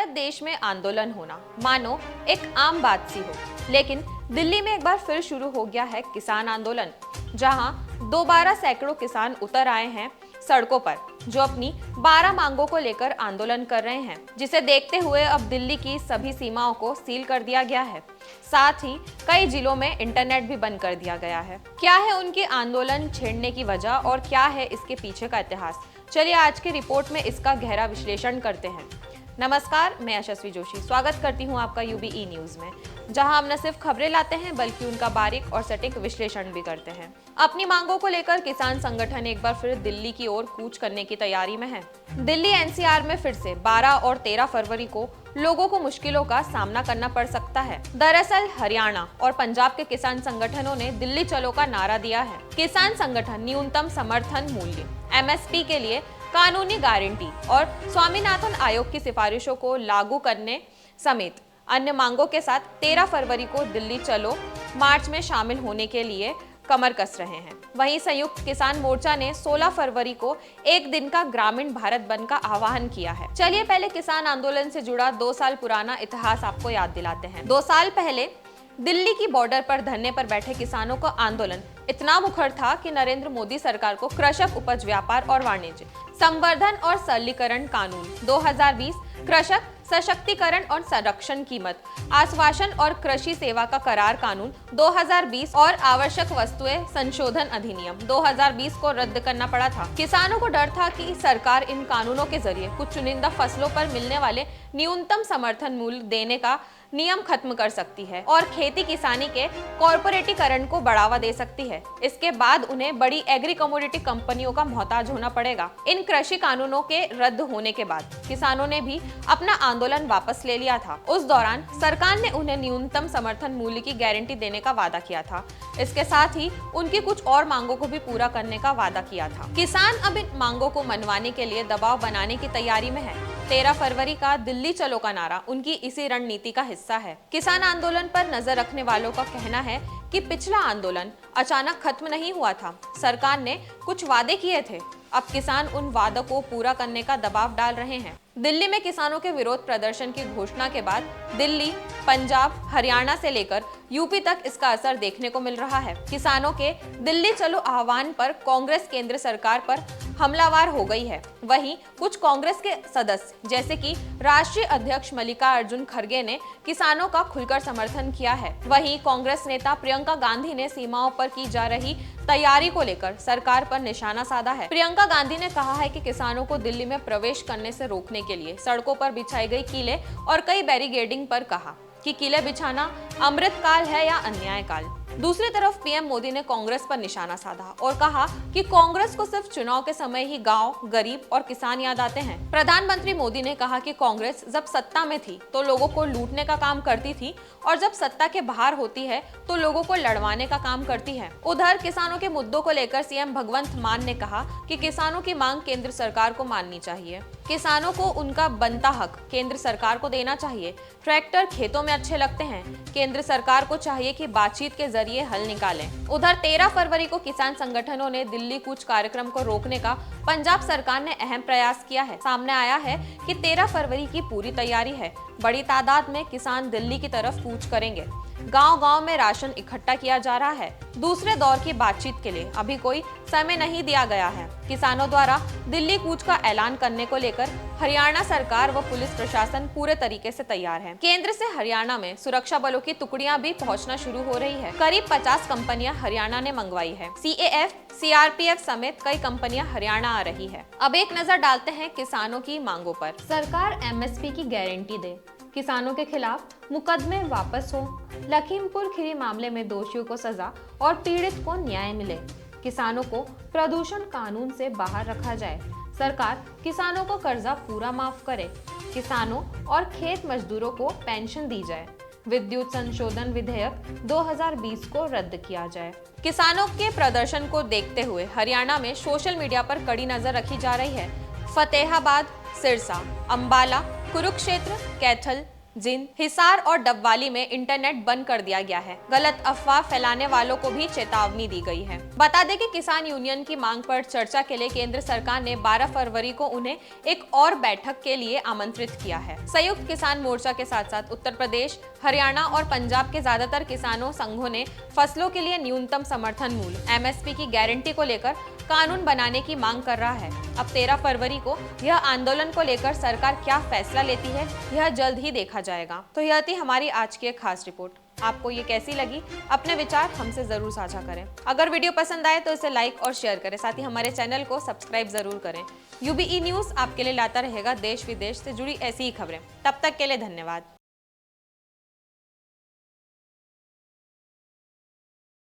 भारत देश में आंदोलन होना मानो एक आम बात सी हो, लेकिन दिल्ली में एक बार फिर शुरू हो गया है किसान आंदोलन, जहां दोबारा सैकड़ों किसान उतर आए हैं सड़कों पर, जो अपनी 12 मांगों को लेकर आंदोलन कर रहे हैं, जिसे देखते हुए अब दिल्ली की सभी सीमाओं को सील कर दिया गया है। साथ ही कई जिलों में इंटरनेट भी बंद कर दिया गया है। क्या है उनके आंदोलन छेड़ने की वजह और क्या है इसके पीछे का इतिहास? चलिए आज की रिपोर्ट में इसका गहरा विश्लेषण करते हैं। नमस्कार, मैं यशस्वी जोशी स्वागत करती हूं आपका यूबीई न्यूज में, जहां हम न सिर्फ खबरें लाते हैं बल्कि उनका बारीक और सटीक विश्लेषण भी करते हैं। अपनी मांगों को लेकर किसान संगठन एक बार फिर दिल्ली की ओर कूच करने की तैयारी में है। दिल्ली एनसीआर में फिर से 12 और 13 फरवरी को लोगों को मुश्किलों का सामना करना पड़ सकता है। दरअसल हरियाणा और पंजाब के किसान संगठनों ने दिल्ली चलो का नारा दिया है। किसान संगठन न्यूनतम समर्थन मूल्य एमएसपी के लिए कानूनी गारंटी और स्वामीनाथन आयोग की सिफारिशों को लागू करने समेत अन्य मांगों के साथ 13 फरवरी को दिल्ली चलो मार्च में शामिल होने के लिए कमर कस रहे हैं। वहीं संयुक्त किसान मोर्चा ने 16 फरवरी को एक दिन का ग्रामीण भारत बंद का आह्वान किया है। चलिए पहले किसान आंदोलन से जुड़ा 2 साल पुराना इतिहास आपको याद दिलाते हैं। 2 साल पहले दिल्ली की बॉर्डर पर धरने पर बैठे किसानों का आंदोलन इतना मुखर था कि नरेंद्र मोदी सरकार को कृषक उपज व्यापार और वाणिज्य संवर्धन और सरलीकरण कानून 2020, कृषक सशक्तिकरण और संरक्षण कीमत आश्वासन और कृषि सेवा का करार कानून 2020 और आवश्यक वस्तुएं संशोधन अधिनियम 2020 को रद्द करना पड़ा था। किसानों को डर था कि सरकार इन कानूनों के जरिए कुछ चुनिंदा फसलों पर मिलने वाले न्यूनतम समर्थन मूल्य देने का नियम खत्म कर सकती है और खेती किसानी के कॉर्पोरेटीकरण को बढ़ावा दे सकती है। इसके बाद उन्हें बड़ी एग्री कमोडिटी कंपनियों का मोहताज होना पड़ेगा। इन कृषि कानूनों के रद्द होने के बाद किसानों ने भी अपना आंदोलन वापस ले लिया था। उस दौरान सरकार ने उन्हें न्यूनतम समर्थन मूल्य की गारंटी देने का वादा किया था। इसके साथ ही उनकी कुछ और मांगों को भी पूरा करने का वादा किया था। किसान अब इन मांगों को मनवाने के लिए दबाव बनाने की तैयारी में है। 13 फरवरी का दिल्ली चलो का नारा उनकी इसी रणनीति का हिस्सा है। किसान आंदोलन पर नजर रखने वालों का कहना है कि पिछला आंदोलन अचानक खत्म नहीं हुआ था। सरकार ने कुछ वादे किए थे, अब किसान उन वादों को पूरा करने का दबाव डाल रहे हैं। दिल्ली में किसानों के विरोध प्रदर्शन की घोषणा के बाद दिल्ली, पंजाब, हरियाणा से लेकर यूपी तक इसका असर देखने को मिल रहा है। किसानों के दिल्ली चलो आह्वान पर कांग्रेस केंद्र सरकार पर हमलावर हो गई है। वहीं कुछ कांग्रेस के सदस्य जैसे कि राष्ट्रीय अध्यक्ष मल्लिकार्जुन खड़गे ने किसानों का खुलकर समर्थन किया है। वहीं कांग्रेस नेता प्रियंका गांधी ने सीमाओं पर की जा रही तैयारी को लेकर सरकार पर निशाना साधा है। प्रियंका गांधी ने कहा है कि किसानों को दिल्ली में प्रवेश करने से रोकने के लिए सड़कों पर बिछाई गई कीले और कई बैरिकेडिंग पर कहा कि कीले बिछाना अमृतकाल है या अन्याय काल। दूसरी तरफ पीएम मोदी ने कांग्रेस पर निशाना साधा और कहा कि कांग्रेस को सिर्फ चुनाव के समय ही गांव, गरीब और किसान याद आते हैं। प्रधानमंत्री मोदी ने कहा कि कांग्रेस जब सत्ता में थी तो लोगों को लूटने का काम करती थी और जब सत्ता के बाहर होती है तो लोगों को लड़वाने का काम करती है। उधर किसानों के मुद्दों को लेकर सीएम भगवंत मान ने कहा कि किसानों की मांग केंद्र सरकार को माननी चाहिए। किसानों को उनका बनता हक केंद्र सरकार को देना चाहिए। ट्रैक्टर खेतों में अच्छे लगते हैं, केंद्र सरकार को चाहिए कि बातचीत के जरिए हल निकालें। उधर 13 फरवरी को किसान संगठनों ने दिल्ली कूच कार्यक्रम को रोकने का पंजाब सरकार ने अहम प्रयास किया है। सामने आया है कि 13 फरवरी की पूरी तैयारी है। बड़ी तादाद में किसान दिल्ली की तरफ कूच करेंगे। गांव-गांव में राशन इकट्ठा किया जा रहा है। दूसरे दौर की बातचीत के लिए अभी कोई समय नहीं दिया गया है। किसानों द्वारा दिल्ली कूच का ऐलान करने को लेकर हरियाणा सरकार व पुलिस प्रशासन पूरे तरीके से तैयार है। केंद्र से हरियाणा में सुरक्षा बलों की टुकड़ियां भी पहुंचना शुरू हो रही है। करीब 50 कंपनियां हरियाणा ने मंगवाई है। सीएएफ, सीआरपीएफ समेत कई कंपनियां हरियाणा आ रही है। अब एक नजर डालते हैं किसानों की मांगों पर। सरकार एमएसपी की गारंटी दे, किसानों के खिलाफ मुकदमे वापस हो, लखीमपुर खीरी मामले में दोषियों को सजा और पीड़ित को न्याय मिले, किसानों को प्रदूषण कानून से बाहर रखा जाए, सरकार किसानों को कर्जा पूरा माफ करे, किसानों और खेत मजदूरों को पेंशन दी जाए, विद्युत संशोधन विधेयक 2020 को रद्द किया जाए। किसानों के प्रदर्शन को देखते हुए हरियाणा में सोशल मीडिया पर कड़ी नजर रखी जा रही है। फतेहाबाद, सिरसा, अंबाला, कुरुक्षेत्र, कैथल, जिन, हिसार और डबवाली में इंटरनेट बंद कर दिया गया है। गलत अफवाह फैलाने वालों को भी चेतावनी दी गई है। बता दें कि किसान यूनियन की मांग पर चर्चा के लिए केंद्र सरकार ने 12 फरवरी को उन्हें एक और बैठक के लिए आमंत्रित किया है। संयुक्त किसान मोर्चा के साथ साथ उत्तर प्रदेश, हरियाणा और पंजाब के ज्यादातर किसानों संघों ने फसलों के लिए न्यूनतम समर्थन मूल्य (MSP) की गारंटी को लेकर कानून बनाने की मांग कर रहा है। अब 13 फरवरी को यह आंदोलन को लेकर सरकार क्या फैसला लेती है, यह जल्द ही देखा जाएगा। तो यह थी हमारी आज की एक खास रिपोर्ट। आपको ये कैसी लगी? अपने विचार हमसे जरूर साझा करें। अगर वीडियो पसंद आए तो इसे लाइक और शेयर करें, साथ ही हमारे चैनल को सब्सक्राइब जरूर करें। UBE न्यूज आपके लिए लाता रहेगा देश विदेश से जुड़ी ऐसी ही खबरें। तब तक के लिए धन्यवाद।